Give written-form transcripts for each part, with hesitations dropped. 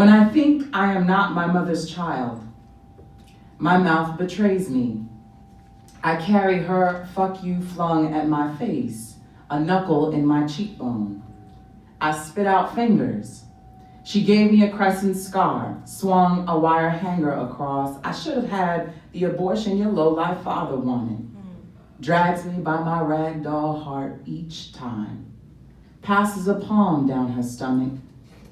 When I think I am not my mother's child, my mouth betrays me. I carry her fuck you flung at my face, a knuckle in my cheekbone. I spit out fingers. She gave me a crescent scar, swung a wire hanger across. I should have had the abortion your low-life father wanted. Drags me by my ragdoll heart each time. Passes a palm down her stomach,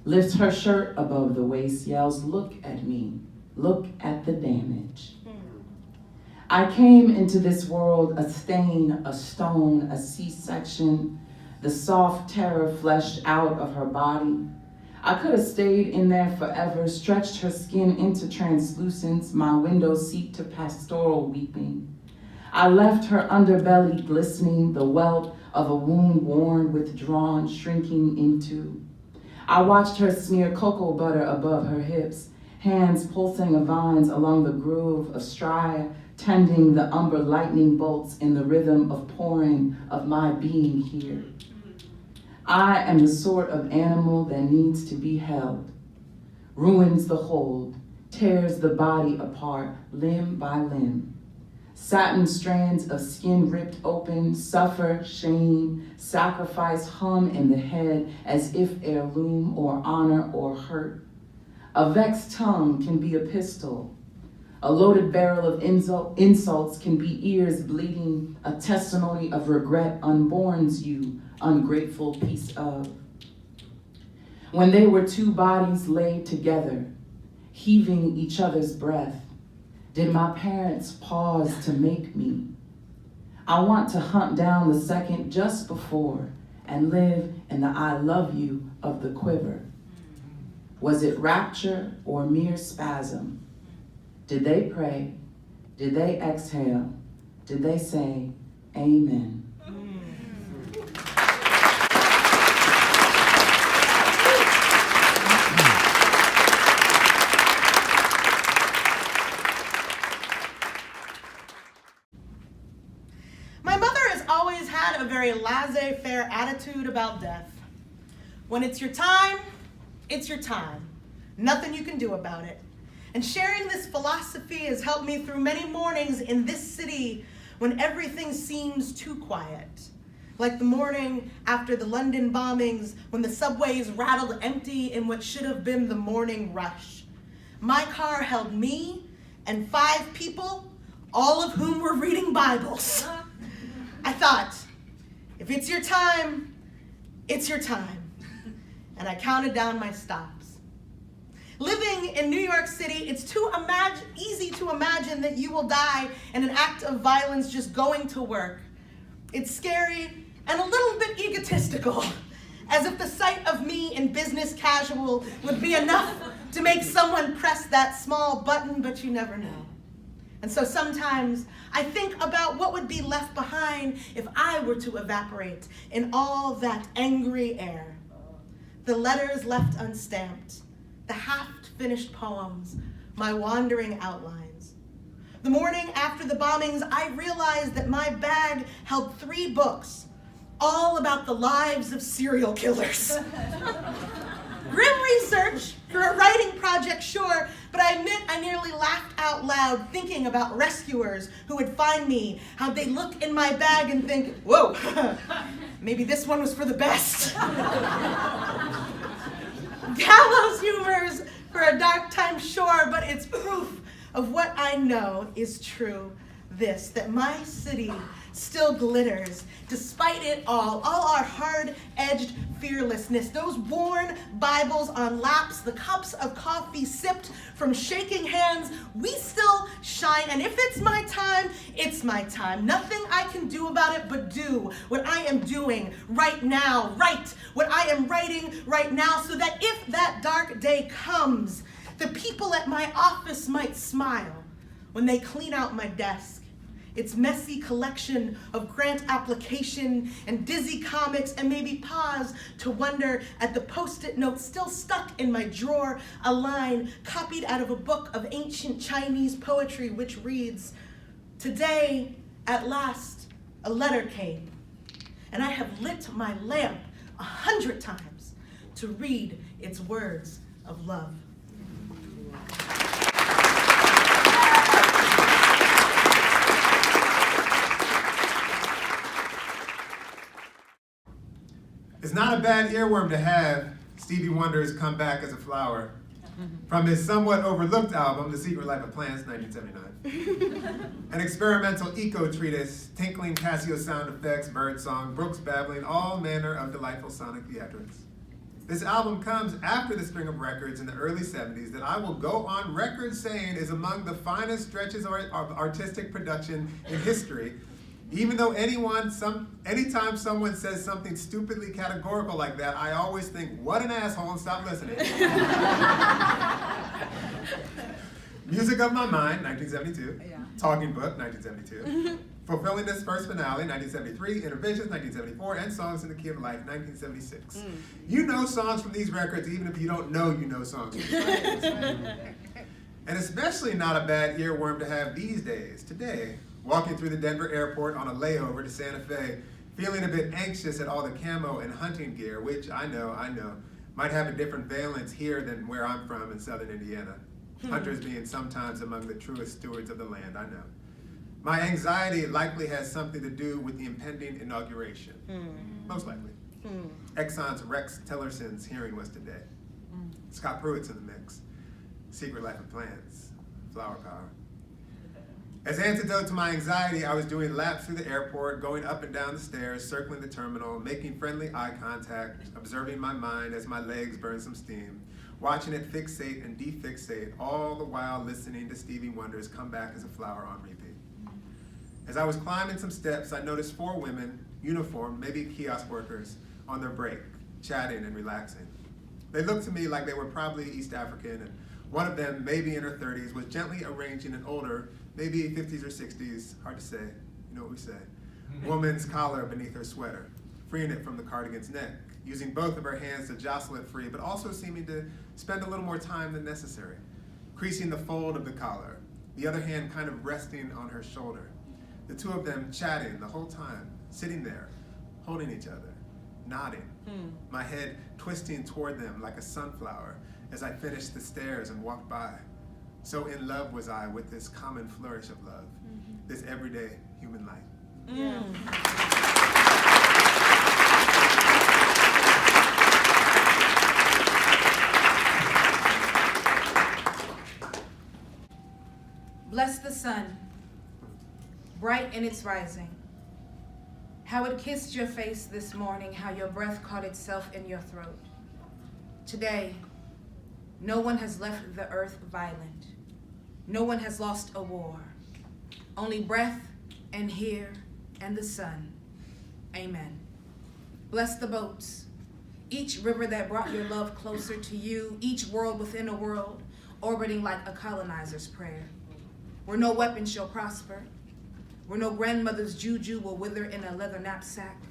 lifts her shirt above the waist, yells, "Look at me, look at the damage." I came into this world a stain, a stone, a C-section, the soft terror fleshed out of her body. I could have stayed in there forever, stretched her skin into translucence, my window seat to pastoral weeping. I left her underbelly glistening, the welt of a wound worn, withdrawn, shrinking into. I watched her smear cocoa butter above her hips, hands pulsing of vines along the groove of stria, tending the umber lightning bolts in the rhythm of pouring of my being here. I am the sort of animal that needs to be held, ruins the hold, tears the body apart limb by limb. Satin strands of skin ripped open, suffer, shame, sacrifice hum in the head as if heirloom or honor or hurt. A vexed tongue can be a pistol. A loaded barrel of insults can be ears bleeding, a testimony of regret unborns you, ungrateful piece of. When they were two bodies laid together, heaving each other's breath, did my parents pause to make me? I want to hunt down the second just before and live in the I love you of the quiver. Was it rapture or mere spasm? Did they pray? Did they exhale? Did they say, amen? My mother has always had a very laissez-faire attitude about death. When it's your time, it's your time. Nothing you can do about it. And sharing this philosophy has helped me through many mornings in this city when everything seems too quiet. Like the morning after the London bombings, when the subways rattled empty in what should have been the morning rush. My car held me and 5 people, all of whom were reading Bibles. I thought, if it's your time, it's your time. And I counted down my stops. Living in New York City, it's easy to imagine that you will die in an act of violence just going to work. It's scary and a little bit egotistical, as if the sight of me in business casual would be enough to make someone press that small button, but you never know. And so sometimes I think about what would be left behind if I were to evaporate in all that angry air. The letters left unstamped, the half-finished poems, my wandering outlines. The morning after the bombings, I realized that my bag held 3 books, all about the lives of serial killers. Grim research for a writing project, sure, but I admit I nearly laughed out loud thinking about rescuers who would find me, how they'd look in my bag and think, whoa, maybe this one was for the best. Gallows humors for a dark time, sure, but it's proof of what I know is true. This, that my city still glitters despite it all our hard-edged fearlessness, those worn Bibles on laps, the cups of coffee sipped from shaking hands, we still shine. And if it's my time, it's my time. Nothing I can do about it but do what I am doing right now, write what I am writing right now, so that if that dark day comes, the people at my office might smile when they clean out my desk. Its messy collection of grant application and dizzy comics, and maybe pause to wonder at the post-it note still stuck in my drawer, a line copied out of a book of ancient Chinese poetry which reads, "Today, at last, a letter came, and I have lit my lamp 100 times to read its words of love." a bad earworm to have. Stevie Wonder's Come Back as a Flower. From his somewhat overlooked album, The Secret Life of Plants, 1979. An experimental eco-treatise, tinkling Casio sound effects, birdsong, brooks babbling, all manner of delightful sonic theatrics. This album comes after the string of records in the early 70s that I will go on record saying is among the finest stretches of artistic production in history, even though anytime someone says something stupidly categorical like that, I always think, what an asshole, and stop listening. Music of My Mind, 1972. Yeah. Talking Book, 1972. Fulfilling This First Finale, 1973. Intervisions, 1974. And Songs in the Key of Life, 1976. You know songs from these records even if you don't know you know songs from these records. And especially not a bad earworm to have these days, today. Walking through the Denver airport on a layover to Santa Fe, feeling a bit anxious at all the camo and hunting gear, which I know, might have a different valence here than where I'm from in southern Indiana. Hunters being sometimes among the truest stewards of the land, I know. My anxiety likely has something to do with the impending inauguration. Most likely. Exxon's Rex Tillerson's hearing was today. Scott Pruitt's in the mix. Secret Life of Plants, Flower Power. As antidote to my anxiety, I was doing laps through the airport, going up and down the stairs, circling the terminal, making friendly eye contact, observing my mind as my legs burn some steam, watching it fixate and defixate, all the while listening to Stevie Wonder's Come Back as a Flower on repeat. As I was climbing some steps, I noticed 4 women, uniformed, maybe kiosk workers, on their break, chatting and relaxing. They looked to me like they were probably East African, and one of them, maybe in her 30s, was gently arranging an older, maybe 50s or 60s, hard to say, you know what we say, woman's collar beneath her sweater, freeing it from the cardigan's neck, using both of her hands to jostle it free, but also seeming to spend a little more time than necessary, creasing the fold of the collar, the other hand kind of resting on her shoulder. The two of them chatting the whole time, sitting there, holding each other, nodding, my head twisting toward them like a sunflower as I finished the stairs and walked by. So in love was I with this common flourish of love, this everyday human life. Bless the sun, bright in its rising. How it kissed your face this morning, how your breath caught itself in your throat. Today, no one has left the earth violent. No one has lost a war. Only breath and here and the sun. Amen. Bless the boats, each river that brought your love closer to you, each world within a world, orbiting like a colonizer's prayer. Where no weapon shall prosper, where no grandmother's juju will wither in a leather knapsack,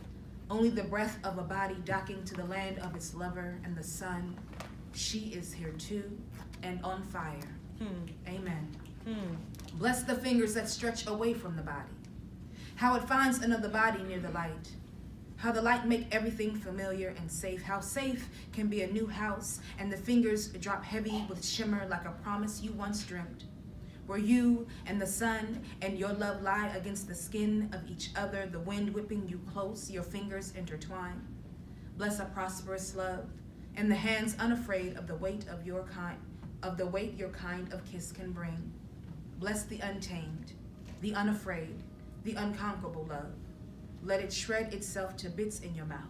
only the breath of a body docking to the land of its lover and the sun. She is here too, and on fire. Amen. Bless the fingers that stretch away from the body. How it finds another body near the light. How the light make everything familiar and safe. How safe can be a new house, and the fingers drop heavy with shimmer like a promise you once dreamt. Where you and the sun and your love lie against the skin of each other, the wind whipping you close, your fingers intertwine. Bless a prosperous love, and the hands unafraid of the weight of your kind, your kind of kiss can bring. Bless the untamed, the unafraid, the unconquerable love. Let it shred itself to bits in your mouth.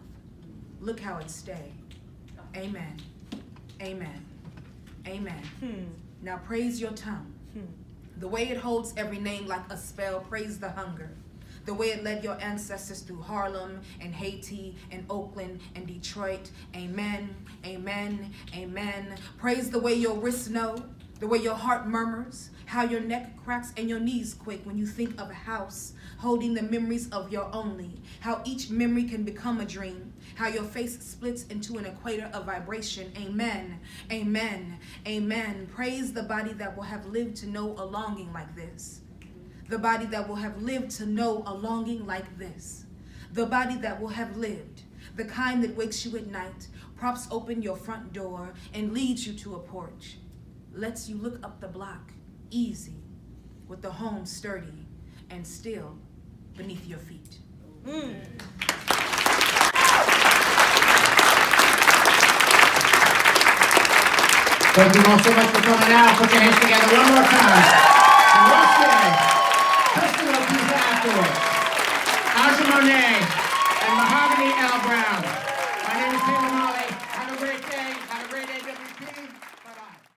Look how it stay. Amen. Amen. Amen. Now praise your tongue. The way it holds every name like a spell, praise the hunger. The way it led your ancestors through Harlem and Haiti and Oakland and Detroit. Amen, amen, amen. Praise the way your wrists know, the way your heart murmurs, how your neck cracks and your knees quake when you think of a house holding the memories of your only, how each memory can become a dream, how your face splits into an equator of vibration. Amen, amen, amen. Praise the body that will have lived to know a longing like this. The body that will have lived to know a longing like this. The body that will have lived, the kind that wakes you at night, props open your front door and leads you to a porch, lets you look up the block, easy, with the home sturdy and still beneath your feet. Thank you all so much for coming out. Put your hands together one more time.